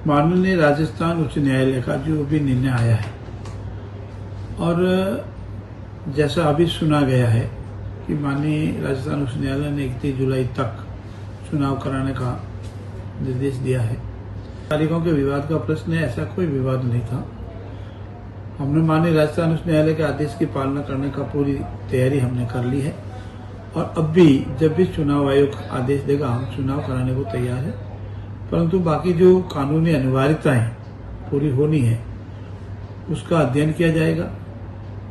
माननीय राजस्थान उच्च न्यायालय का जो भी निर्णय आया है और जैसा अभी सुना गया है कि माननीय राजस्थान उच्च न्यायालय ने 31 जुलाई तक चुनाव कराने का निर्देश दिया है। तारीखों के विवाद का प्रश्न है, ऐसा कोई विवाद नहीं था। हमने माननीय राजस्थान उच्च न्यायालय के आदेश की पालना करने का पूरी तैयारी हमने कर ली है और अब भी जब भी चुनाव आयोग आदेश देगा हम चुनाव कराने को तैयार है, परंतु बाकी जो कानूनी अनिवार्यताएं पूरी होनी है उसका अध्ययन किया जाएगा,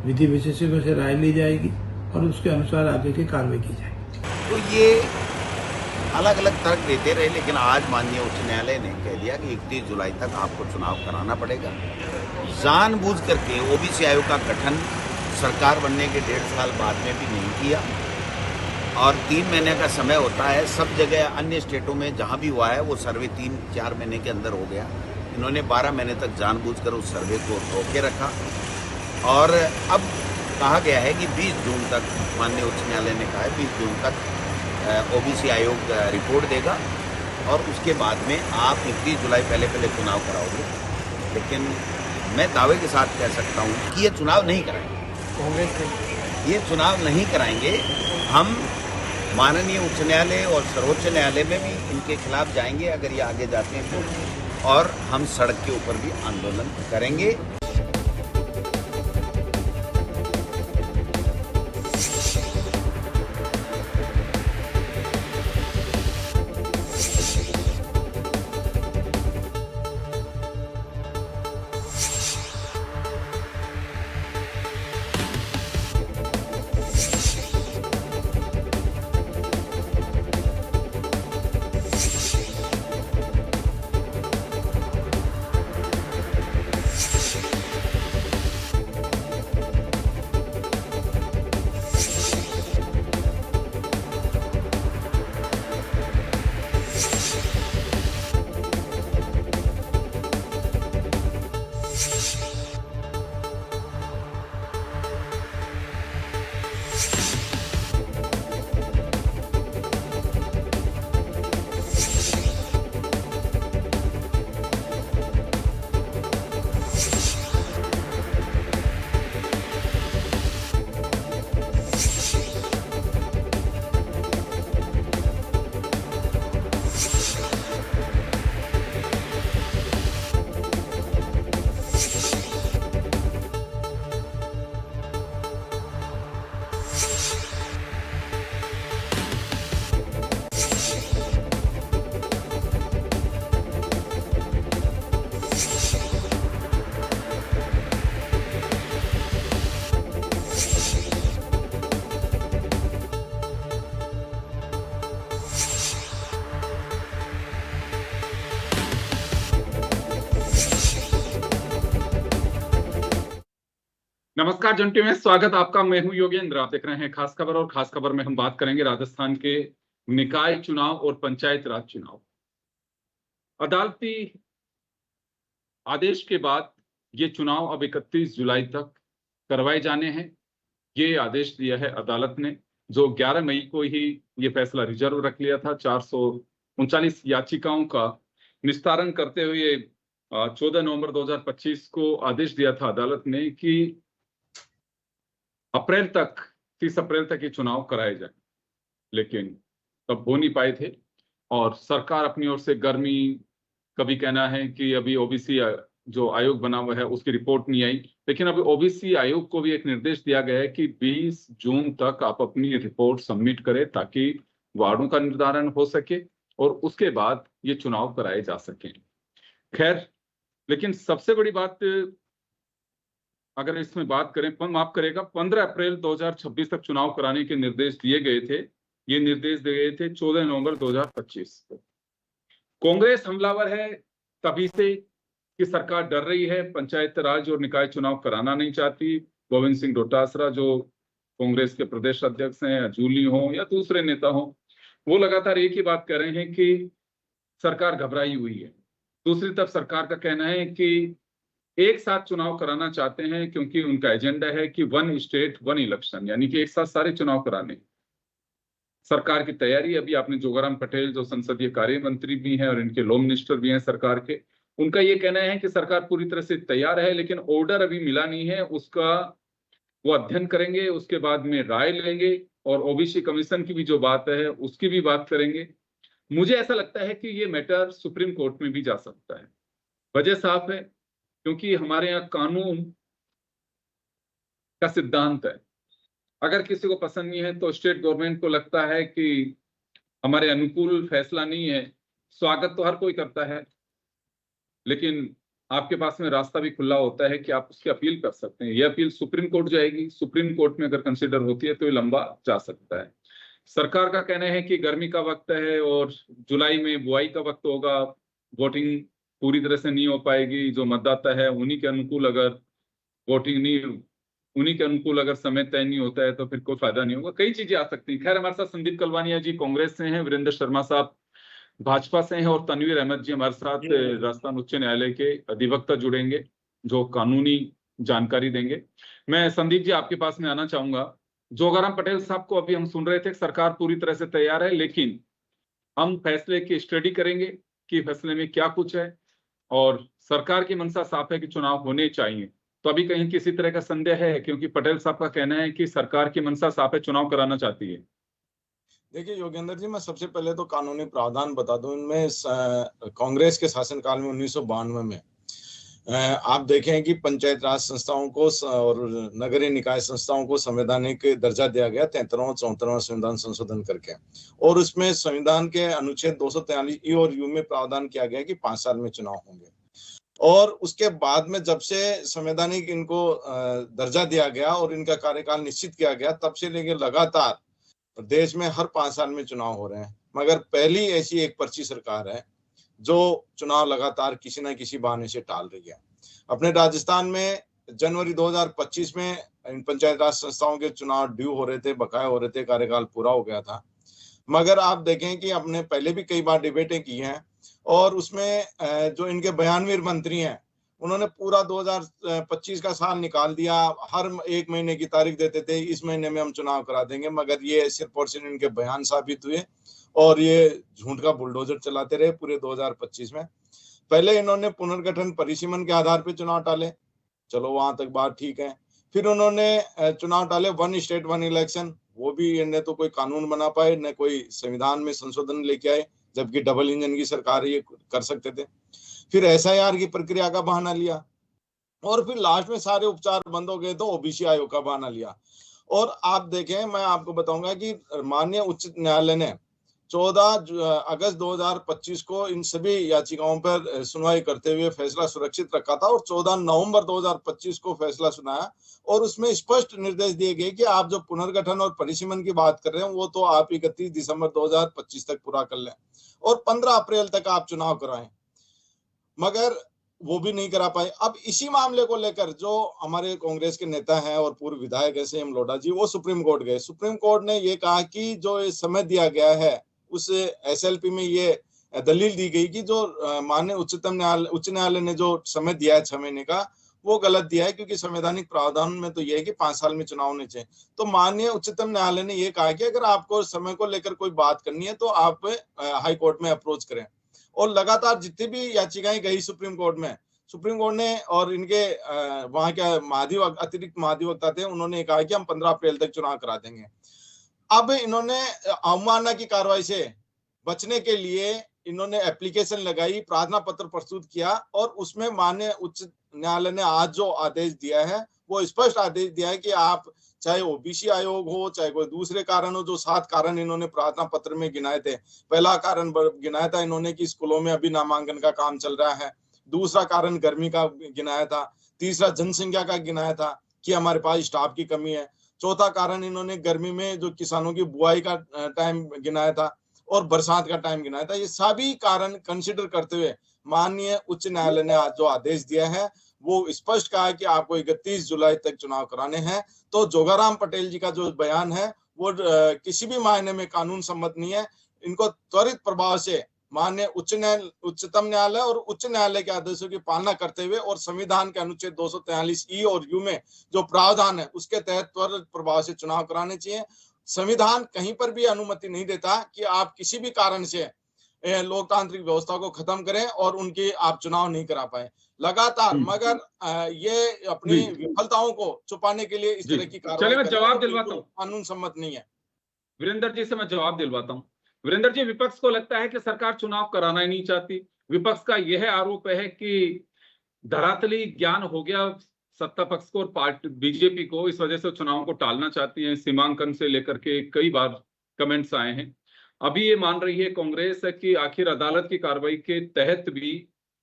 विधि विशेषज्ञों से राय ली जाएगी और उसके अनुसार आगे की कार्रवाई की जाएगी। तो ये अलग अलग तर्क देते रहे, लेकिन आज माननीय उच्च न्यायालय ने कह दिया कि 31 जुलाई तक आपको चुनाव कराना पड़ेगा। जानबूझ करके ओबीसी आयोग का गठन सरकार बनने के 1.5 साल बाद में भी नहीं किया और 3 महीने का समय होता है। सब जगह अन्य स्टेटों में जहां भी हुआ है वो सर्वे 3-4 महीने के अंदर हो गया। इन्होंने 12 महीने तक जानबूझकर उस सर्वे को रोके रखा और अब कहा गया है कि 20 जून तक, माननीय उच्च न्यायालय ने कहा है 20 जून तक ओबीसी आयोग रिपोर्ट देगा और उसके बाद में आप 31 जुलाई पहले चुनाव कराओगे। लेकिन मैं दावे के साथ कह सकता हूँ कि ये चुनाव नहीं कराएंगे, कांग्रेस ने ये चुनाव नहीं कराएंगे। हम माननीय उच्च न्यायालय और सर्वोच्च न्यायालय में भी इनके खिलाफ जाएंगे अगर ये आगे जाते हैं तो, और हम सड़क के ऊपर भी आंदोलन करेंगे। नमस्कार जंटी में स्वागत आपका। मैं हूं योगेंद्र। आप देख रहे हैं खास खबर और खास खबर में हम बात करेंगे राजस्थान के निकाय चुनाव और पंचायत राज चुनाव। अदालती आदेश के बाद ये चुनाव अब 31 जुलाई तक करवाए जाने हैं। ये आदेश दिया है अदालत ने, जो 11 मई को ही ये फैसला रिजर्व रख लिया था। 439 याचिकाओं का निस्तारण करते हुए 14 नवंबर 2025 को आदेश दिया था अदालत ने कि अप्रैल तक, 30 अप्रैल तक ये चुनाव कराए जाए, लेकिन तब हो नहीं पाए थे और सरकार अपनी ओर से गर्मी, कभी कहना है कि अभी ओबीसी जो आयोग बना हुआ है उसकी रिपोर्ट नहीं आई, लेकिन अभी ओबीसी आयोग को भी एक निर्देश दिया गया है कि 20 जून तक आप अपनी रिपोर्ट सबमिट करें ताकि वार्डों का निर्धारण हो सके और उसके बाद ये चुनाव कराए जा सके। खैर, लेकिन सबसे बड़ी बात अगर इसमें बात करें, माफ करेगा, 15 अप्रैल 2026 तक चुनाव कराने के निर्देश दिए गए थे। ये निर्देश दिए गए थे 14 नवंबर 2025 को। कांग्रेस हमलावर है तभी से कि सरकार डर रही है, पंचायत राज और निकाय चुनाव कराना नहीं चाहती। गोविंद सिंह डोटासरा जो कांग्रेस के प्रदेश अध्यक्ष हैं, या जूली हो या दूसरे नेता हो, वो लगातार एक ही बात कह रहे हैं कि सरकार घबराई हुई है। दूसरी तरफ सरकार का कहना है कि एक साथ चुनाव कराना चाहते हैं क्योंकि उनका एजेंडा है कि 1 स्टेट 1 इलेक्शन, यानी कि एक साथ सारे चुनाव कराने। सरकार की तैयारी, अभी आपने जोगाराम पटेल जो संसदीय कार्य मंत्री भी हैं और इनके लॉ मिनिस्टर भी हैं सरकार के, उनका ये कहना है कि सरकार पूरी तरह से तैयार है, लेकिन ऑर्डर अभी मिला नहीं है, उसका वो अध्ययन करेंगे, उसके बाद में राय लेंगे और ओबीसी कमीशन की भी जो बात है उसकी भी बात करेंगे। मुझे ऐसा लगता है कि ये मैटर सुप्रीम कोर्ट में भी जा सकता है। वजह साफ है, क्योंकि हमारे यहाँ कानून का सिद्धांत है, अगर किसी को पसंद नहीं है तो स्टेट गवर्नमेंट को लगता है कि हमारे अनुकूल फैसला नहीं है, स्वागत तो हर कोई करता है, लेकिन आपके पास में रास्ता भी खुला होता है कि आप उसकी अपील कर सकते हैं। ये अपील सुप्रीम कोर्ट जाएगी, सुप्रीम कोर्ट में अगर कंसिडर होती है तो ये लंबा जा सकता है। सरकार का कहना है कि गर्मी का वक्त है और जुलाई में बुआई का वक्त होगा, वोटिंग पूरी तरह से नहीं हो पाएगी, जो मतदाता है उन्हीं के अनुकूल अगर वोटिंग नहीं, उन्हीं के अनुकूल अगर समय तय नहीं होता है तो फिर कोई फायदा नहीं होगा। कई चीजें आ सकती हैं। खैर, हमारे साथ संदीप कलवानिया जी कांग्रेस से हैं, वीरेंद्र शर्मा साहब भाजपा से हैं और तनवीर अहमद जी हमारे साथ राजस्थान उच्च न्यायालय के अधिवक्ता जुड़ेंगे जो कानूनी जानकारी देंगे। मैं संदीप जी आपके पास में आना चाहूंगा। जोगाराम पटेल साहब को अभी हम सुन रहे थे, सरकार पूरी तरह से तैयार है, लेकिन हम फैसले की स्टडी करेंगे कि फैसले में क्या कुछ है, और सरकार की मंशा साफ है कि चुनाव होने चाहिए। तो अभी कहीं किसी तरह का संदेह है? क्योंकि पटेल साहब का कहना है कि सरकार की मंशा साफ है, चुनाव कराना चाहती है। देखिए योगेंद्र जी, मैं सबसे पहले तो कानूनी प्रावधान बता दूं। इनमें कांग्रेस के शासनकाल में 1992 में आप देखें कि पंचायत राज संस्थाओं को और नगरीय निकाय संस्थाओं को संवैधानिक दर्जा दिया गया 73वां 74वां संविधान संशोधन करके, और उसमें संविधान के अनुच्छेद 243 ई और यू में प्रावधान किया गया कि 5 साल में चुनाव होंगे। और उसके बाद में जब से संवैधानिक इनको दर्जा दिया गया और इनका कार्यकाल निश्चित किया गया, तब से लेकर लगातार देश में हर 5 साल में चुनाव हो रहे हैं। मगर पहली ऐसी एक पर्ची सरकार है जो चुनाव लगातार किसी न किसी बहाने से टाल रही है। अपने राजस्थान में जनवरी 2025 में इन पंचायत राज संस्थाओं के चुनाव ड्यू हो रहे थे, बकाया हो रहे थे, कार्यकाल पूरा हो गया था। मगर आप देखें कि हमने पहले भी कई बार डिबेटें की हैं और उसमें जो इनके बयानवीर मंत्री हैं उन्होंने पूरा 2025 का साल निकाल दिया। हर एक महीने की तारीख देते थे, इस महीने में हम चुनाव करा देंगे, मगर ये सिर्फ और सिर्फ इनके बयान साबित हुए और ये झूठ का बुलडोजर चलाते रहे पूरे 2025 में। पहले इन्होंने पुनर्गठन परिसीमन के आधार पर चुनाव टाले, चलो वहां तक बात ठीक है। फिर उन्होंने चुनाव टाले 1 स्टेट 1 इलेक्शन, वो भी न तो कोई कानून बना पाए न कोई संविधान में संशोधन लेके आए, जबकि डबल इंजन की सरकार ये कर सकते थे। फिर एसआईआर की प्रक्रिया का बहाना लिया और फिर लास्ट में सारे उपचार बंद हो गए तो ओबीसी आयोग का बहाना लिया। और आप देखें, मैं आपको बताऊंगा कि माननीय उच्च न्यायालय ने 14 अगस्त 2025 को इन सभी याचिकाओं पर सुनवाई करते हुए फैसला सुरक्षित रखा था और 14 नवंबर 2025 को फैसला सुनाया और उसमें स्पष्ट निर्देश दिए गए कि आप जो पुनर्गठन और परिसीमन की बात कर रहे हैं वो तो आप 31 दिसंबर 2025 तक पूरा कर लें और 15 अप्रैल तक आप चुनाव कराएं, मगर वो भी नहीं करा पाए। अब इसी मामले को लेकर जो हमारे कांग्रेस के नेता हैं और पूर्व विधायक ऐसे एम लोढ़ा जी, वो सुप्रीम कोर्ट गए। सुप्रीम कोर्ट ने ये कहा कि जो समय दिया गया है उस एसएलपी में ये दलील दी गई कि जो माननीय उच्च न्यायालय ने जो समय दिया है 6 महीने का, वो गलत दिया है, क्योंकि संवैधानिक प्रावधान में तो ये है कि 5 साल में चुनाव होने चाहिए। तो माननीय उच्चतम न्यायालय ने ये कहा कि अगर आपको समय को लेकर कोई बात करनी है तो आप हाई कोर्ट में अप्रोच करें। और लगातार जितनी भी याचिकाएं गई सुप्रीम कोर्ट में, सुप्रीम कोर्ट ने और इनके वहां के अतिरिक्त महाधिवक्ता थे, उन्होंने कहा कि हम 15 अप्रैल तक चुनाव करा देंगे। अब इन्होंने अवमानना की कार्रवाई से बचने के लिए इन्होंने एप्लीकेशन लगाई, प्रार्थना पत्र प्रस्तुत किया और उसमें माननीय उच्च न्यायालय ने आज जो आदेश दिया है वो स्पष्ट आदेश दिया है कि आप चाहे ओबीसी आयोग हो चाहे कोई दूसरे कारण हो, जो 7 कारण इन्होंने प्रार्थना पत्र में गिनाए थे। पहला कारण गिनाया था इन्होंने कि स्कूलों में अभी नामांकन का काम चल रहा है, दूसरा कारण गर्मी का गिनाया था, तीसरा जनसंख्या का गिनाया था कि हमारे पास स्टाफ की कमी है, चौथा कारण इन्होंने गर्मी में जो किसानों की बुआई का टाइम गिनाया था और बरसात का टाइम गिनाया था। ये सभी कारण कंसिडर करते हुए माननीय उच्च न्यायालय ने आज जो आदेश दिया है वो स्पष्ट कहा है कि आपको 31 जुलाई तक चुनाव कराने हैं। तो जोगाराम पटेल जी का जो बयान है वो किसी भी मायने में कानून सम्मत नहीं है। इनको त्वरित प्रभाव से माननीय उच्चतम न्यायालय और उच्च न्यायालय के आदेशों की पालना करते हुए और संविधान के अनुच्छेद 243 ई और यू में जो प्रावधान है उसके तहत त्वरित प्रभाव से चुनाव कराने चाहिए। संविधान कहीं पर भी अनुमति नहीं देता कि आप किसी भी कारण से लोकतांत्रिक व्यवस्था को खत्म करें और उनकी आप चुनाव नहीं करा पाए लगातार। मगर ये अपनी विफलताओं को छुपाने के लिए इस तरह की कार्रवाई चलिए मैं जवाब दिलवाता बिल्कुल हूँ, कानून सम्मत नहीं है। वीरेंद्र जी से मैं जवाब दिलवाता हूँ। वीरेंद्र जी, विपक्ष को लगता है कि सरकार चुनाव कराना ही नहीं चाहती। विपक्ष का यह आरोप है कि धरातली ज्ञान हो गया सत्ता पक्ष को और पार्टी बीजेपी को, इस वजह से चुनाव को टालना चाहती है। सीमांकन से लेकर के कई बार कमेंट्स आए हैं। अभी ये मान रही है कांग्रेस है कि आखिर अदालत की कार्रवाई के तहत भी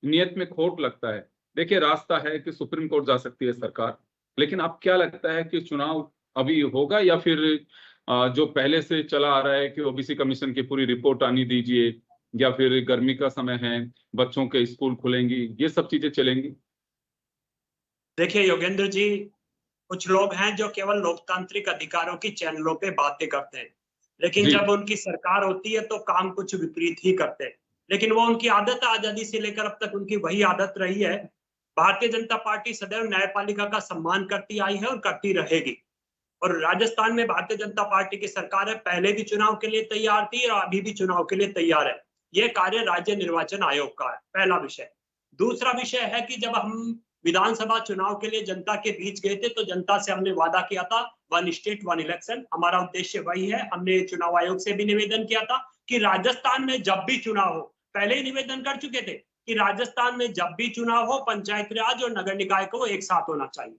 नियत में खोट लगता है। देखिए, रास्ता है कि सुप्रीम कोर्ट जा सकती है सरकार, लेकिन अब क्या लगता है कि चुनाव अभी होगा या फिर जो पहले से चला आ रहा है कि ओबीसी कमीशन की पूरी रिपोर्ट आनी दीजिए, या फिर गर्मी का समय है, बच्चों के स्कूल खुलेंगी, ये सब चीजें चलेंगी? देखिए योगेंद्र जी, कुछ लोग हैं जो केवल लोकतांत्रिक अधिकारों की चैनलों पे बातें करते हैं, लेकिन जब उनकी सरकार होती है तो काम कुछ विपरीत ही करते हैं। लेकिन वो उनकी आदत है, आजादी से लेकर अब तक उनकी वही आदत रही है। भारतीय जनता पार्टी सदैव न्यायपालिका का सम्मान करती आई है और करती रहेगी। और राजस्थान में भारतीय जनता पार्टी की सरकार है, पहले भी चुनाव के लिए तैयार थी और अभी भी चुनाव के लिए तैयार है। यह कार्य राज्य निर्वाचन आयोग का है, पहला विषय। दूसरा विषय है कि जब हम विधानसभा चुनाव के लिए जनता के बीच गए थे तो जनता से हमने वादा किया था, 1 स्टेट 1 इलेक्शन, हमारा उद्देश्य वही है। हमने चुनाव आयोग से भी निवेदन किया था कि राजस्थान में जब भी चुनाव हो, पहले ही निवेदन कर चुके थे कि राजस्थान में जब भी चुनाव हो, पंचायत राज और नगर निकाय को एक साथ होना चाहिए।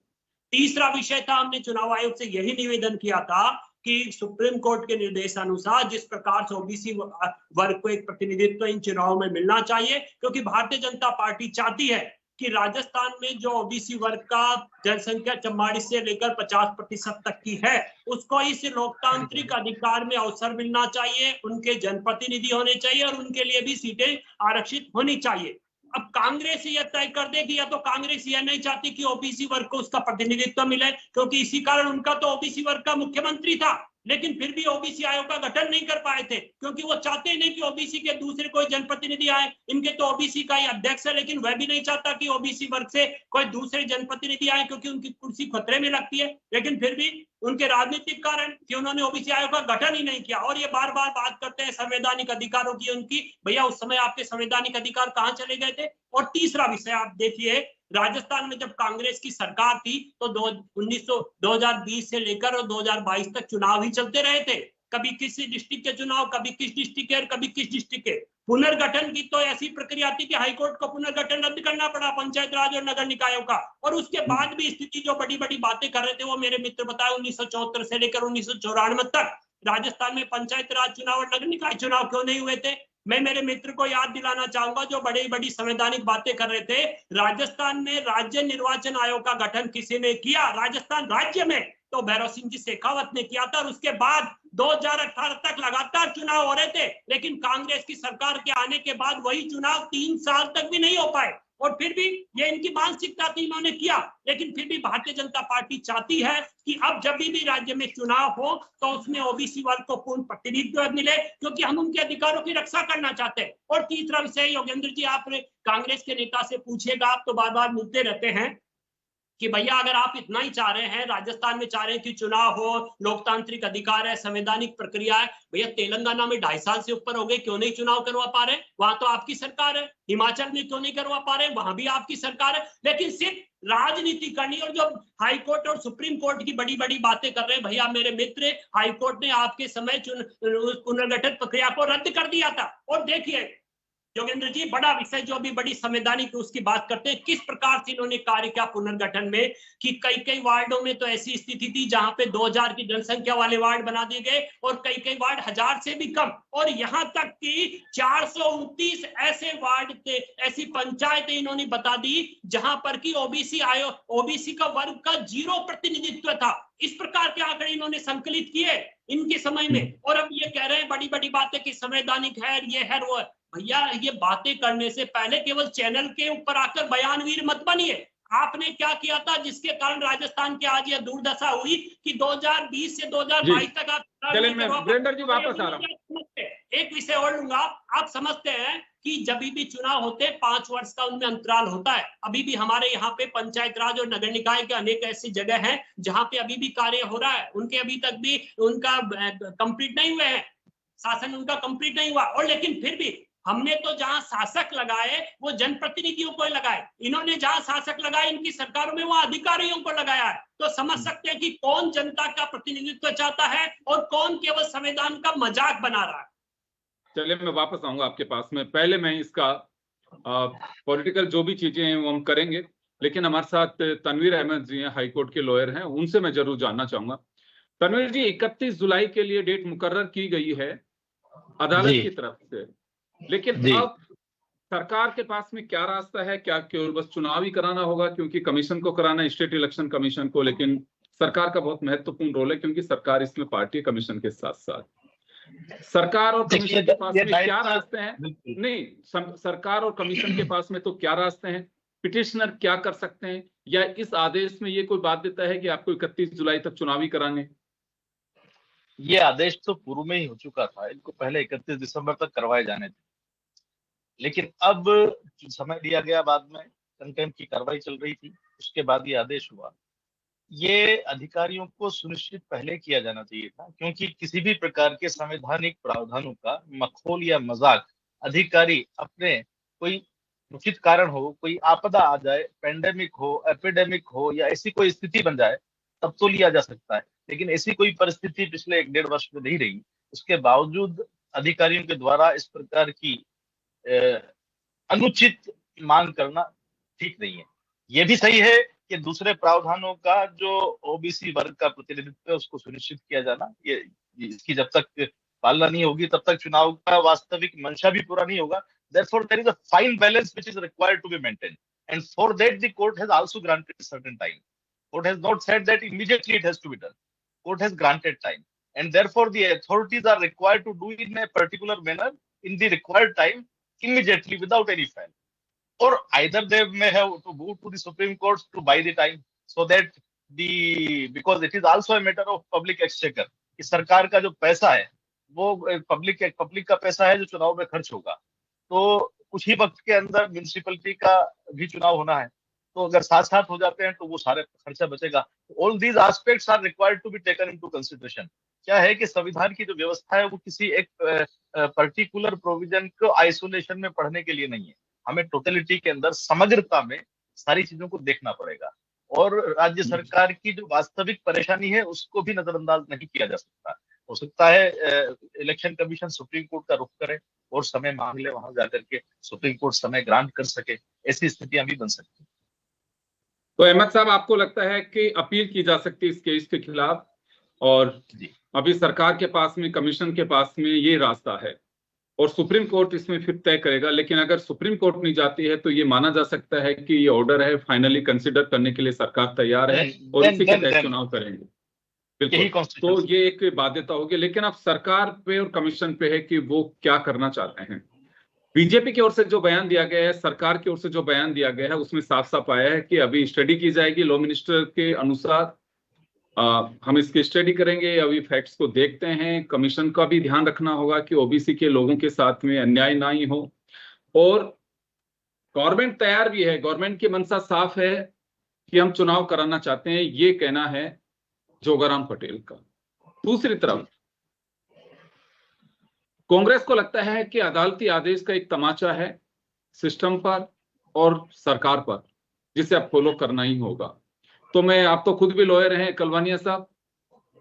तीसरा विषय था, हमने चुनाव आयोग से यही निवेदन किया था कि सुप्रीम कोर्ट के निर्देशानुसार जिस प्रकार से ओबीसी वर्ग को एक प्रतिनिधित्व इन चुनावों में मिलना चाहिए, क्योंकि भारतीय जनता पार्टी चाहती है कि राजस्थान में जो ओबीसी वर्ग का जनसंख्या 44 से लेकर 50% तक की है, उसको इस लोकतांत्रिक अधिकार में अवसर मिलना चाहिए, उनके जनप्रतिनिधि होने चाहिए और उनके लिए भी सीटें आरक्षित होनी चाहिए। अब कांग्रेस यह तय कर देगी, या तो कांग्रेस यह नहीं चाहती कि ओबीसी वर्ग को उसका प्रतिनिधित्व मिले, क्योंकि इसी कारण उनका तो ओबीसी वर्ग का मुख्यमंत्री था, लेकिन फिर भी ओबीसी आयोग का गठन नहीं कर पाए थे, क्योंकि वो चाहते ही नहीं कि ओबीसी के दूसरे कोई जनप्रतिनिधि आए। इनके तो ओबीसी का ही अध्यक्ष है, लेकिन वह भी नहीं चाहता कि ओबीसी वर्ग से कोई दूसरे जनप्रतिनिधि आए, क्योंकि उनकी कुर्सी खतरे में लगती है। लेकिन फिर भी उनके राजनीतिक कारण कि उन्होंने ओबीसी आयोग का गठन ही नहीं किया। और ये बार बार बात करते हैं संवैधानिक अधिकारों की उनकी, भैया उस समय आपके संवैधानिक अधिकार कहाँ चले गए थे? और तीसरा विषय आप देखिए, राजस्थान में जब कांग्रेस की सरकार थी तो 2020 से लेकर 2022 तक चुनाव ही चलते रहे थे। कभी किसी डिस्ट्रिक्ट के चुनाव, कभी किस डिस्ट्रिक्ट के, कभी किस डिस्ट्रिक्ट के। पुनर्गठन की तो ऐसी प्रक्रिया थी कि हाईकोर्ट को पुनर्गठन रद्द करना पड़ा पंचायत राज और नगर निकायों का। और उसके बाद भी स्थिति जो बड़ी बड़ी बातें कर रहे थे वो मेरे मित्र बताए 1974 से लेकर 1994 तक राजस्थान में पंचायत राज चुनाव और नगर निकाय चुनाव क्यों नहीं हुए थे। मैं मेरे मित्र को याद दिलाना चाहूंगा जो बड़ी बड़ी संवैधानिक बातें कर रहे थे, राजस्थान में राज्य निर्वाचन आयोग का गठन किसी ने किया राजस्थान राज्य में? तो भैरव सिंह जी शेखावत ने किया था। और उसके बाद 2018 तक लगातार चुनाव हो रहे थे, लेकिन कांग्रेस की सरकार के आने के बाद वही चुनाव 3 साल तक भी नहीं हो पाए। और फिर भी ये इनकी मानसिकता थी, इन्होंने किया। लेकिन फिर भी भारतीय जनता पार्टी चाहती है कि अब जब भी राज्य में चुनाव हो तो उसमें ओबीसी वर्ग को पूर्ण प्रतिनिधित्व मिले, क्योंकि हम उनके अधिकारों की रक्षा करना चाहते हैं। और तीसरा विषय, योगेंद्र जी आप कांग्रेस के नेता से पूछिएगा, आप तो बार बार मिलते रहते हैं, कि भैया अगर आप इतना ही चाह रहे हैं, राजस्थान में चाह रहे हैं कि चुनाव हो, लोकतांत्रिक अधिकार है, संवैधानिक प्रक्रिया है, भैया तेलंगाना में 2.5 साल से ऊपर हो गए, क्यों नहीं चुनाव करवा पा रहे? वहां तो आपकी सरकार है। हिमाचल में क्यों नहीं करवा पा रहे? वहां भी आपकी सरकार है। लेकिन सिर्फ राजनीति करनी, और जो हाईकोर्ट और सुप्रीम कोर्ट की बड़ी बड़ी बातें कर रहे हैं, भैया मेरे मित्र, हाईकोर्ट ने आपके समय पुनर्गठन प्रक्रिया को रद्द कर दिया था। और देखिए योगेंद्र जी, बड़ा विषय जो अभी बड़ी संवैधानिक उसकी बात करते हैं, किस प्रकार से इन्होंने कार्य किया पुनर्गठन में, कि कई वार्डों में तो ऐसी स्थिति थी जहां पे 2000 की जनसंख्या वाले वार्ड बना दिए गए और कई वार्ड 1000 से भी कम, और यहां तक कि 429 ऐसे वार्ड थे, ऐसी पंचायतें इन्होंने बता दी जहां पर कि ओबीसी का वर्ग का 0 प्रतिनिधित्व था। इस प्रकार के आंकड़े इन्होंने संकलित किए इनके समय में। और अब ये कह रहे हैं बड़ी बड़ी बातें कि संवैधानिक है, ये है, वो है। भैया ये बातें करने से पहले केवल चैनल के ऊपर आकर बयानवीर मत बनिए। आपने क्या किया था जिसके कारण राजस्थान की आज ये दुर्दशा हुई कि 2020 से 2022 तक आप वीरेंद्र जी वापस आ रहा हूं। एक विषय और लूंगा। आप समझते हैं कि जब भी चुनाव होते 5 वर्ष का उनमें अंतराल होता है। अभी भी हमारे यहाँ पे पंचायत राज और नगर निकाय के अनेक ऐसी जगह हैं जहां पे अभी भी कार्य हो रहा है, उनके अभी तक भी उनका कंप्लीट नहीं हुए हैं, शासन उनका कंप्लीट नहीं हुआ। और लेकिन फिर भी हमने तो जहां शासक लगाए वो जनप्रतिनिधियों को लगाए, इन्होंने जहां शासक लगाए इनकी सरकारों में वहां अधिकारियों को लगाया है। तो समझ सकते हैं कि कौन जनता का प्रतिनिधित्व चाहता है और कौन केवल संविधान का मजाक बना रहा है। चलिए मैं वापस आऊंगा आपके पास में, पहले मैं इसका पॉलिटिकल जो भी चीजें हैं वो हम करेंगे, लेकिन हमारे साथ तनवीर अहमद जी हैं, हाईकोर्ट के लॉयर हैं, उनसे मैं जरूर जानना चाहूंगा। तनवीर जी, 31 जुलाई के लिए डेट मुकर्रर की गई है अदालत की तरफ से, लेकिन अब सरकार के पास में क्या रास्ता है? क्या केवल बस चुनाव ही कराना होगा? क्योंकि कमीशन को कराना है, स्टेट इलेक्शन कमीशन को, लेकिन सरकार का बहुत महत्वपूर्ण रोल है क्योंकि सरकार इसमें पार्टी कमीशन के साथ साथ सरकार और कमीशन के पास में क्या रास्ते हैं? नहीं, सरकार और कमीशन के पास में तो क्या रास्ते हैं? पिटिशनर क्या कर सकते हैं? या इस आदेश में ये कोई बात देता है कि आपको 31 जुलाई तक चुनाव ही कराने? ये आदेश तो पूर्व में ही हो चुका था, इनको पहले 31 दिसंबर तक करवाए जाने थे, लेकिन अब जो समय दिया गया, बाद में कंटेम्प्ट की कार्रवाई चल रही थी, उसके बाद ये आदेश हुआ। ये अधिकारियों को सुनिश्चित पहले किया जाना चाहिए था, क्योंकि किसी भी प्रकार के संवैधानिक प्रावधानों का मखौल या मजाक अधिकारी अपने कोई उचित कारण हो, कोई आपदा आ जाए, पेंडेमिक हो, एपिडेमिक हो या ऐसी कोई स्थिति बन जाए, तब तो लिया जा सकता है, लेकिन ऐसी कोई परिस्थिति पिछले 1-1.5 वर्ष में नहीं रही। उसके बावजूद अधिकारियों के द्वारा इस प्रकार की अनुचित मांग करना ठीक नहीं है। ये भी सही है कि दूसरे प्रावधानों का जो ओबीसी वर्ग का प्रतिनिधित्व है उसको सुनिश्चित किया जाना, ये इसकी जब तक पालना नहीं होगी तब तक चुनाव का वास्तविक मंशा भी पूरा नहीं होगा। Therefore, there is a fine balance which is required to be maintained, and for that the court has also granted certain time. Court has not said that immediately it has to be done. Court has granted time, and therefore the authorities are required to do it in a particular manner in the required time immediately without any fail. Or either they may have to go to the Supreme Court to buy the time, so that because it is also a matter of public exchequer, कि सरकार का जो पैसा है वो public का पैसा है जो चुनाव में खर्च होगा, तो कुछ ही वक्त के अंदर म्युनिसिपैलिटी का भी चुनाव होना है, तो अगर साथ साथ हो जाते हैं तो वो सारे खर्चा बचेगा। All these aspects are required to be taken into consideration. क्या है कि संविधान की जो व्यवस्था है वो किसी एक पर्टिकुलर प्रोविजन को आइसोलेशन में पढ़ने के लिए नहीं है, हमें टोटलिटी के अंदर समग्रता में सारी चीजों को देखना पड़ेगा, और राज्य सरकार की जो वास्तविक परेशानी है उसको भी नजरअंदाज नहीं किया जा सकता। हो सकता है इलेक्शन कमीशन सुप्रीम कोर्ट का रुख करे और समय मांग ले, वहां जाकर के सुप्रीम कोर्ट समय ग्रांट कर सके, ऐसी स्थितियां भी बन सकती है। तो अहमद साहब, आपको लगता है कि अपील की जा सकती है इस केस के खिलाफ, और अभी सरकार के पास में, कमीशन के पास में ये रास्ता है और सुप्रीम कोर्ट इसमें फिर तय करेगा, लेकिन अगर सुप्रीम कोर्ट नहीं जाती है तो ये माना जा सकता है कि ये ऑर्डर है, फाइनली कंसिडर करने के लिए सरकार तैयार है और इसी के तहत चुनाव करेंगे। बिल्कुल, तो ये एक बाध्यता होगी, लेकिन अब सरकार पे और कमीशन पे है कि वो क्या करना चाहते हैं। बीजेपी की ओर से जो बयान दिया गया है, सरकार की ओर से जो बयान दिया गया है, उसमें साफ साफ आया है कि अभी स्टडी की जाएगी, लॉ मिनिस्टर के अनुसार हम इसकी स्टडी करेंगे, अभी फैक्ट्स को देखते हैं। कमीशन का भी ध्यान रखना होगा कि ओबीसी के लोगों के साथ में अन्याय ना ही हो, और गवर्नमेंट तैयार भी है, गवर्नमेंट की मंशा साफ है कि हम चुनाव कराना चाहते हैं, ये कहना है जोगाराम पटेल का। दूसरी तरफ कांग्रेस को लगता है कि अदालती आदेश का एक तमाचा है सिस्टम पर और सरकार पर, जिसे अब फॉलो करना ही होगा। तो आप तो खुद भी लॉयर हैं कलवानिया साहब,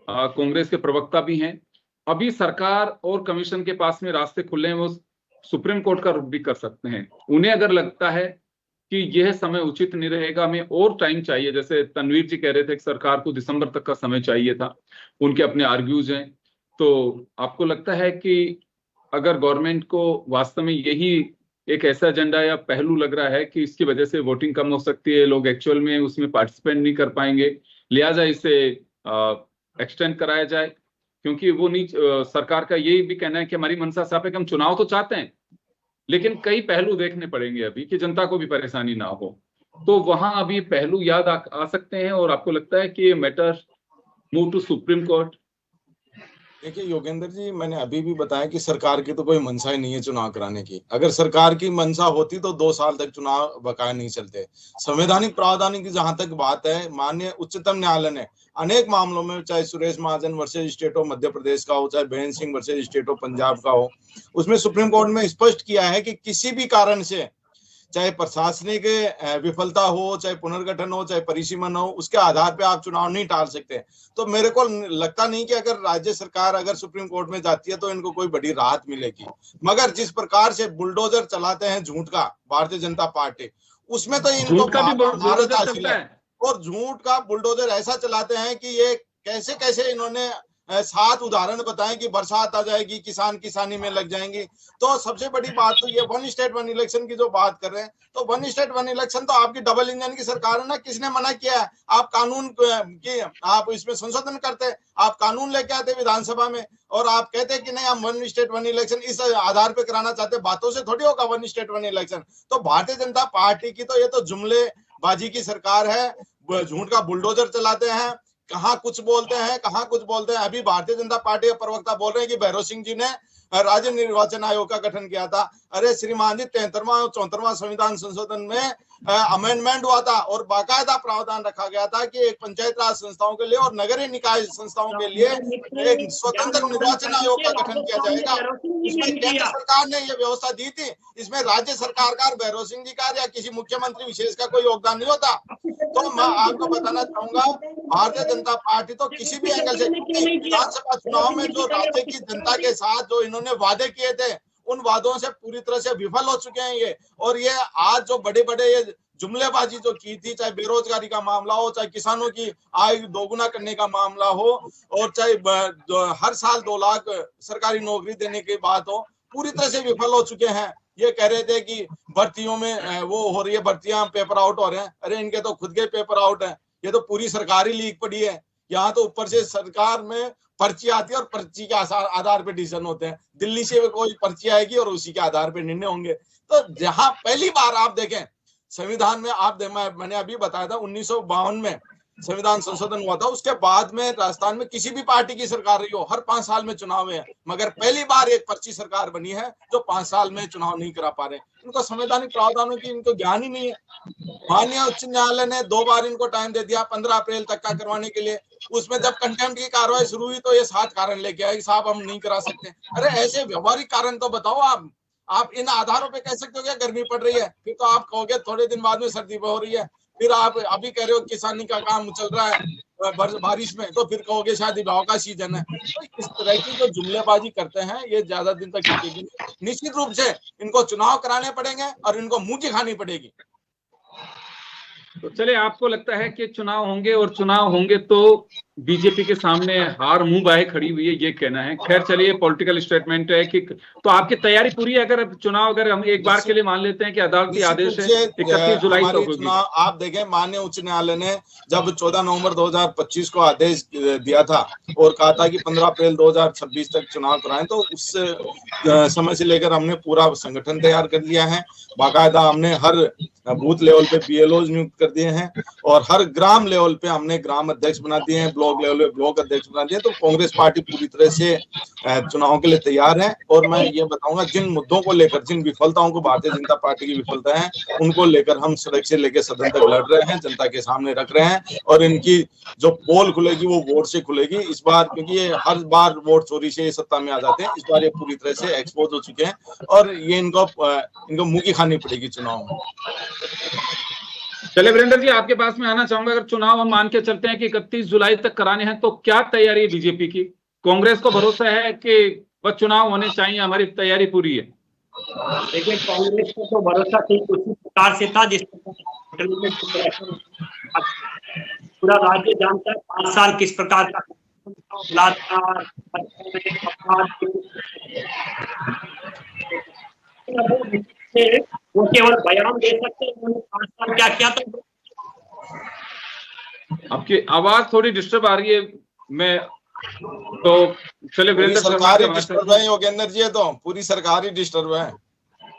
कांग्रेस के प्रवक्ता भी हैं, अभी सरकार और कमीशन के पास में रास्ते खुले हैं, वो सुप्रीम कोर्ट का रुख भी कर सकते हैं। उन्हें अगर लगता है कि यह समय उचित नहीं रहेगा, हमें और टाइम चाहिए, जैसे तनवीर जी कह रहे थे कि सरकार को दिसंबर तक का समय चाहिए था, उनके अपने आर्ग्यूज हैं, तो आपको लगता है कि अगर गवर्नमेंट को वास्तव में यही एक ऐसा एजेंडा या पहलू लग रहा है कि इसकी वजह से वोटिंग कम हो सकती है, लोग एक्चुअल में उसमें पार्टिसिपेट नहीं कर पाएंगे, लिहाजा इसे एक्सटेंड कराया जाए, क्योंकि वो सरकार का यही भी कहना है कि हमारी मंशा साफ है कि हम चुनाव तो चाहते हैं, लेकिन कई पहलू देखने पड़ेंगे अभी कि जनता को भी परेशानी ना हो, तो वहां अभी पहलू याद आ सकते हैं। और आपको लगता है कि ये matter move to supreme court? देखिए योगेंद्र जी, मैंने अभी भी बताया कि सरकार की तो कोई मंशा ही नहीं है चुनाव कराने की। अगर सरकार की मंशा होती तो 2 साल तक चुनाव बकाया नहीं चलते। संवैधानिक प्रावधान की जहां तक बात है, माननीय उच्चतम न्यायालय ने अनेक मामलों में, चाहे सुरेश महाजन versus state of Madhya Pradesh का हो, चाहे Ben Singh versus state of Punjab का हो, उसमें सुप्रीम कोर्ट में स्पष्ट किया है कि किसी भी कारण से, चाहे प्रशासनिक विफलता हो, चाहे पुनर्गठन हो, चाहे परिसीमन हो, उसके आधार पे आप चुनाव नहीं टाल सकते। तो मेरे को लगता नहीं कि अगर राज्य सरकार अगर सुप्रीम कोर्ट में जाती है तो इनको कोई बड़ी राहत मिलेगी। मगर जिस प्रकार से बुलडोजर चलाते हैं झूठ का भारतीय जनता पार्टी, उसमें तो इनको झूठ का भी महारत बुलडोजर हासिल चलता है। है। और झूठ का बुलडोजर ऐसा चलाते हैं कि ये कैसे कैसे इन्होंने 7 उदाहरण बताएं कि बरसात आ जाएगी, किसान किसानी में लग जाएंगी। तो सबसे बड़ी बात तो ये वन स्टेट वन इलेक्शन की जो बात कर रहे हैं, तो वन स्टेट वन इलेक्शन तो आपकी डबल इंजन की सरकार है ना। किसने मना किया है? आप कानून की आप इसमें संशोधन करते, आप कानून लेके आते विधानसभा में और आप कहते कि नहीं हम वन स्टेट वन इलेक्शन इस आधार पे कराना चाहते। बातों से थोड़ी होगा वन स्टेट वन इलेक्शन। तो भारतीय जनता पार्टी की तो ये तो जुमलेबाजी की सरकार है, झूठ का बुलडोजर चलाते हैं, कहाँ कुछ बोलते हैं कहाँ कुछ बोलते हैं। अभी भारतीय जनता पार्टी के प्रवक्ता बोल रहे हैं कि भैरव सिंह जी ने राज्य निर्वाचन आयोग का गठन किया था। अरे श्रीमान जी, 73वां और 74वां संविधान संशोधन में अमेंडमेंट हुआ था और बाकायदा प्रावधान रखा गया था कि एक पंचायत राज संस्थाओं के लिए और नगरीय निकाय संस्थाओं के लिए एक स्वतंत्र निर्वाचन आयोग का गठन किया जाएगा। इसमें केंद्र सरकार ने यह व्यवस्था दी थी। इसमें राज्य सरकार का, भैरव सिंह जी का या किसी मुख्यमंत्री विशेष का कोई योगदान नहीं होता। तो मैं आपको बताना चाहूंगा, भारतीय जनता पार्टी तो किसी भी एंगल से विधानसभा चुनाव में जो राज्य की जनता के साथ जो इन्होंने वादे किए थे, उन वादों से पूरी तरह से विफल हो चुके हैं ये। और ये आज जो बड़े बड़े ये जुमलेबाजी जो की थी, चाहे बेरोजगारी का मामला हो, चाहे किसानों की आय दोगुना करने का मामला हो, और चाहे हर साल 2 लाख सरकारी नौकरी देने की बात हो, पूरी तरह से विफल हो चुके हैं। ये कह रहे थे कि भर्तियों में वो हो रही है, भर्तियां पेपर आउट हो रहे हैं। अरे इनके तो खुद के पेपर आउट है। ये तो पूरी सरकारी लीक पड़ी है। यहाँ तो ऊपर से सरकार में पर्ची आती है और पर्ची के आधार पे डिसीजन होते हैं। दिल्ली से कोई पर्ची आएगी और उसी के आधार पे निर्णय होंगे। तो जहां पहली बार आप देखें संविधान में, मैंने अभी बताया था 1952 में संविधान संशोधन हुआ था। उसके बाद में राजस्थान में किसी भी पार्टी की सरकार रही हो, हर 5 साल में चुनाव है, मगर पहली बार एक पर्ची सरकार बनी है जो 5 साल में चुनाव नहीं करा पा रहे। इनको संवैधानिक प्रावधानों की इनको ज्ञान ही नहीं है। माननीय उच्च न्यायालय ने 2 बार इनको टाइम दे दिया 15 अप्रैल तक का करवाने के लिए। उसमें जब कंटेम्प्ट की कार्रवाई शुरू हुई तो ये 7 कारण लेके आए, साहब हम नहीं करा सकते। अरे ऐसे व्यवहारिक कारण तो बताओ। आप इन आधारों पे कह सकते हो क्या गर्मी पड़ रही है, फिर तो आप कहोगे थोड़े दिन बाद में सर्दी हो रही है। फिर आप अभी कह रहे हो किसानी का काम चल रहा है बारिश में, तो फिर कहोगे शायद विभाग का सीजन है। तो इस तरह की जो जुमलेबाजी करते हैं ये ज्यादा दिन तक टिकेगी। निश्चित रूप से इनको चुनाव कराने पड़ेंगे और इनको मुंह की खानी पड़ेगी। तो चलिए, आपको लगता है कि चुनाव होंगे और चुनाव होंगे तो बीजेपी के सामने हार मुंह बाहे खड़ी हुई है, ये कहना है। खैर चलिए, पॉलिटिकल स्टेटमेंट है कि तो आपकी तैयारी पूरी है। अगर चुनाव अगर हम एक बार के लिए मान लेते हैं कि अदालती आदेश है 31 जुलाई तक होगी। आप देखें, माननीय उच्च न्यायालय ने जब 14 नवंबर 2025 को आदेश दिया था और कहा था कि 15 अप्रैल 2026 तक चुनाव कराएं, तो उस समय से लेकर हमने पूरा संगठन तैयार कर लिया है। बाकायदा हमने हर बूथ लेवल पे बीएलओ नियुक्त कर दिए हैं और हर ग्राम लेवल पे हमने ग्राम अध्यक्ष बना दिए हैं, ब्लॉक लेवल पे ब्लॉक अध्यक्ष बना दिए। तो कांग्रेस पार्टी पूरी तरह से चुनाव के लिए तैयार है। और मैं ये बताऊंगा, जिन मुद्दों को लेकर, जिन विफलताओं को भारतीय जनता पार्टी की विफलता है, उनको लेकर हम सड़क से लेकर सदन तक लड़ रहे हैं, जनता के सामने रख रहे हैं। और इनकी जो पोल खुलेगी वो वोट से खुलेगी इस बार, क्योंकि ये हर बार वोट चोरी से सत्ता में आ जाते हैं। इस बार ये पूरी तरह से एक्सपोज हो चुके हैं और ये इनको मुंह की खानी पड़ेगी चुनाव में। चले वीरेंद्र जी, आपके पास में आना चाहूंगा। अगर चुनाव हम मान के चलते हैं कि 31 जुलाई तक कराने हैं, तो क्या तैयारी है बीजेपी की? कांग्रेस को भरोसा है कि बस चुनाव होने चाहिए, हमारी तैयारी पूरी है? देखिए, कांग्रेस को तो भरोसा ठीक उसी प्रकार से था जिस पूरा राज्य जानता है 5 साल किस प्रकार का बलात्कार, वो केवल बयान दे सकते हैं उन्होंने 5 साल क्या किया था। आपकी आवाज थोड़ी डिस्टर्ब आ रही है। मैं तो चले वीरेंद्र सरकारी डिस्टर्ब है योगेंद्र जी, तो पूरी सरकार ही डिस्टर्ब है।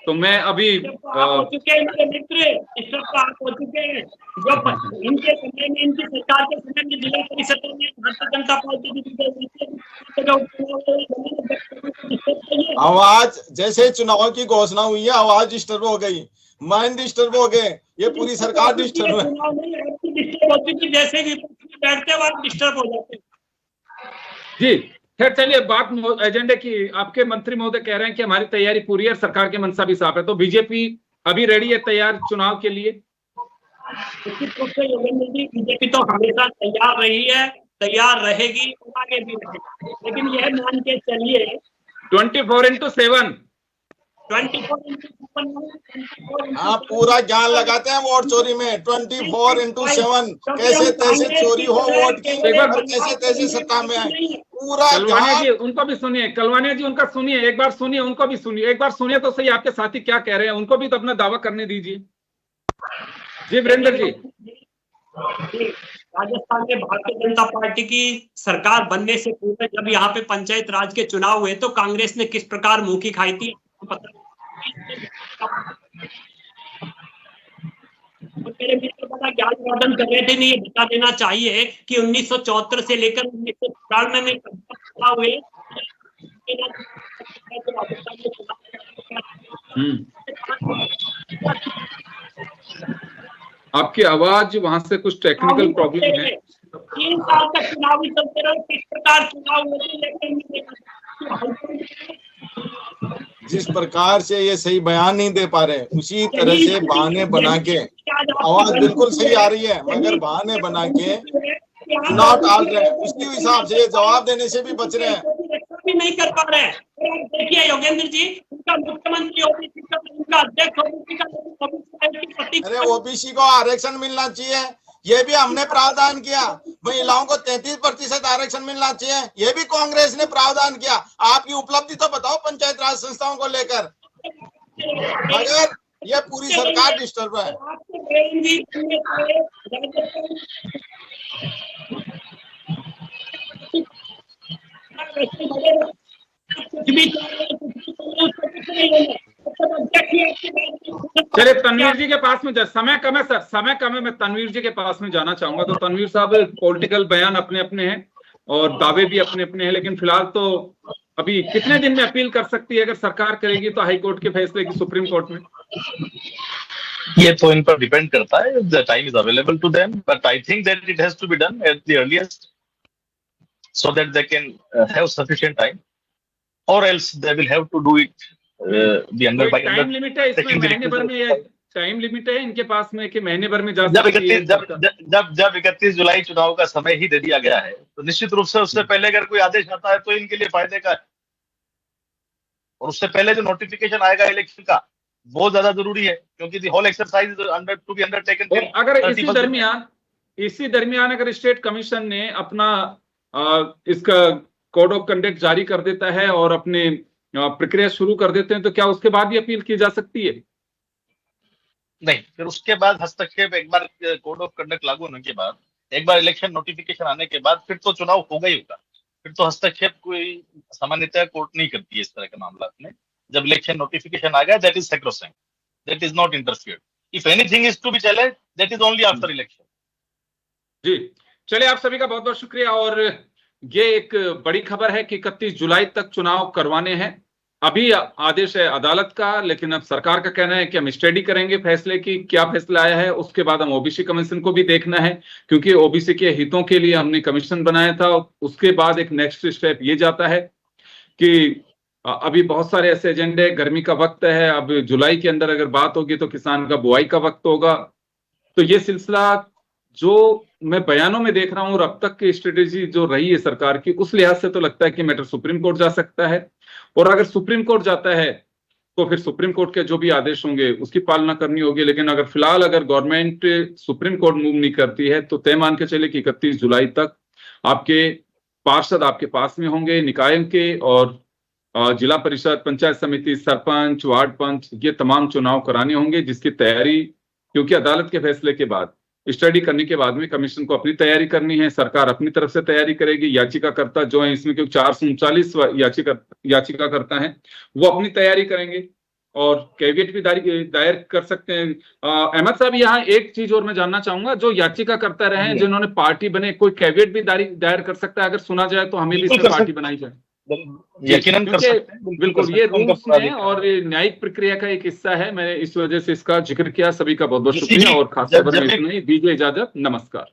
तो मैं अभी हो चुके हैं मेरे मित्र, डिस्टर्ब हो चुके चुके हैं। जो इनके समय में, इनकी सरकार के समय में जिला परिषदों में भारतीय जनता पार्टी की आवाज, जैसे चुनाव की घोषणा हुई है आवाज डिस्टर्ब हो गई, माइंड डिस्टर्ब हो गए, ये पूरी सरकार डिस्टर्ब है। चुनाव नहीं डिस्टर्ब होती थी, जैसे विपक्ष में बैठते वक्त डिस्टर्ब हो जाते। जी खैर चलिए, बात एजेंडे की। आपके मंत्री महोदय कह रहे हैं कि हमारी तैयारी पूरी है, सरकार की मंशा भी साफ है, तो बीजेपी अभी रेडी है तैयार चुनाव के लिए? निश्चित रूप से योगेंद्र जी, बीजेपी तो हमेशा तैयार रही है, तैयार रहेगी, आगे भी रहेगी। लेकिन यह मान के चलिए 24/7 हाँ, पूरा ज्ञान लगाते हैं वोट चोरी में, 24/7 कैसे तैसे चोरी हो वोट की और कैसे तैसे सत्ता में आए, पूरा कलवानिया जी उनको भी सुनिए, कलवानिया जी उनका सुनिए, एक बार सुनिए, उनको भी सुनिए, एक बार सुनिए तो सही आपके साथी क्या कह रहे हैं, उनको भी तो अपना दावा करने दीजिए। जी वीरेंद्र जी। राजस्थान में भारतीय जनता पार्टी की सरकार बनने से पूर्व जब यहाँ पे पंचायत राज के चुनाव हुए तो कांग्रेस ने किस प्रकार मुंह की खाई थी पता। मेरे मित्र बड़ा ज्ञान कर रहे थे, नहीं बता देना चाहिए कि 1974 से लेकर 1994 में चुनाव हुए। आपकी आवाज वहां से कुछ टेक्निकल प्रॉब्लम है। 3 साल तक चुनावी चलते रहे, किस प्रकार चुनाव होते, जिस प्रकार से ये सही बयान नहीं दे पा रहे उसी तरह से बहाने बना के, आवाज बिल्कुल सही आ रही है मगर बहाने बना के चुनाव टाल रहे हैं, उसके हिसाब से जवाब देने से भी बच रहे हैं। भी नहीं कर पा रहे हैं। देखिए योगेंद्र जी, उनका मुख्यमंत्री ओबीसी का, उनका अध्यक्ष ओबीसी का, अरे ओबीसी को आरक्षण मिलना चाहिए, ये भी हमने प्रावधान किया। महिलाओं को 33% आरक्षण मिलना चाहिए, ये भी कांग्रेस ने प्रावधान किया। आपकी उपलब्धि तो बताओ पंचायत राज संस्थाओं को लेकर, मगर ये पूरी सरकार डिस्टर्ब है। चलिए तनवीर जी के पास में समय कम है सर, समय कम है, मैं तनवीर जी के पास में जाना चाहूंगा। तो तनवीर साहब, पॉलिटिकल बयान अपने अपने हैं और दावे भी अपने अपने हैं, लेकिन फिलहाल तो अभी कितने दिन में अपील कर सकती है अगर सरकार करेगी तो हाई कोर्ट के फैसले की सुप्रीम कोर्ट में? ये तो इन पर डिपेंड करता है, the time is available to them, but I think that it has to be done at the earliest so that they can have sufficient time, or else they will have to do it the under by time limit है इसमें, महीने भर में ये time limit है इनके पास में कि महीने भर में जा सकती है? जब 31 जुलाई चुनाव का समय ही दे दिया गया है तो निश्चित रूप से उससे पहले अगर कोई आदेश आता है तो इनके लिए फायदे का है, और उससे पहले जो नोटिफिकेशन आएगा इलेक्शन का बहुत ज्यादा जरूरी है, क्योंकि the whole exercise to be undertaken. अगर इसी दरमियान अगर स्टेट कमीशन ने अपना इसका कोड ऑफ कंडक्ट जारी कर देता है और अपने प्रक्रिया शुरू कर देते हैं तो क्या उसके बाद भी अपील की जा सकती है? नहीं, फिर उसके बाद हस्तक्षेप, एक बार कोड ऑफ कंडक्ट लागू होने के बाद, एक बार इलेक्शन नोटिफिकेशन आने के बाद फिर तो चुनाव होगा ही होगा, फिर तो हस्तक्षेप कोई सामान्यतः कोर्ट नहीं करती है इस तरह के मामला में। जब इलेक्शन नोटिफिकेशन आ गया, that is sacrosanct, that is not interfered. If anything is to be challenge, that is only after election. जी चलिए, आप सभी का बहुत बहुत शुक्रिया। और ये एक बड़ी खबर है कि 31 जुलाई तक चुनाव करवाने हैं। अभी आदेश है अदालत का, लेकिन अब सरकार का कहना है कि हम स्टडी करेंगे फैसले की, क्या फैसला आया है। उसके बाद हम ओबीसी कमीशन को भी देखना है, क्योंकि ओबीसी के हितों के लिए हमने कमीशन बनाया था। उसके बाद एक नेक्स्ट स्टेप ये जाता है कि अभी बहुत सारे ऐसे एजेंडे, गर्मी का वक्त है, अब जुलाई के अंदर अगर बात होगी तो किसान का बुआई का वक्त होगा। तो ये सिलसिला जो मैं बयानों में देख रहा हूं और अब तक की स्ट्रेटेजी जो रही है सरकार की, उस लिहाज से तो लगता है कि मैटर सुप्रीम कोर्ट जा सकता है। और अगर सुप्रीम कोर्ट जाता है तो फिर सुप्रीम कोर्ट के जो भी आदेश होंगे उसकी पालना करनी होगी। लेकिन अगर फिलहाल अगर गवर्नमेंट सुप्रीम कोर्ट मूव नहीं करती है तो तय मान के चले कि 31 जुलाई तक आपके पार्षद आपके पास में होंगे, निकायों के और जिला परिषद, पंचायत समिति, सरपंच, वार्ड पंच, ये तमाम चुनाव कराने होंगे, जिसकी तैयारी क्योंकि अदालत के फैसले के बाद स्टडी करने के बाद में कमीशन को अपनी तैयारी करनी है, सरकार अपनी तरफ से तैयारी करेगी, याचिकाकर्ता जो है इसमें क्योंकि 439 याचिकाकर्ता हैं वो अपनी तैयारी करेंगे। और कैविएट भी दायर कर सकते हैं। अहमद साहब, यहाँ एक चीज और मैं जानना चाहूंगा, जो याचिका करता रहे हैं जिन्होंने पार्टी बने, कोई कैविएट भी दायर कर सकता है? अगर सुना जाए तो हमें भी इसमें पार्टी बनाई जाए। यकीनन कर सकते हैं, बिल्कुल, ये रूल्स में और ये न्यायिक प्रक्रिया का एक हिस्सा है। मैंने इस वजह से इसका जिक्र किया। सभी का बहुत बहुत शुक्रिया और खास तौर पर इसमें दीजिए इजाजत। नमस्कार।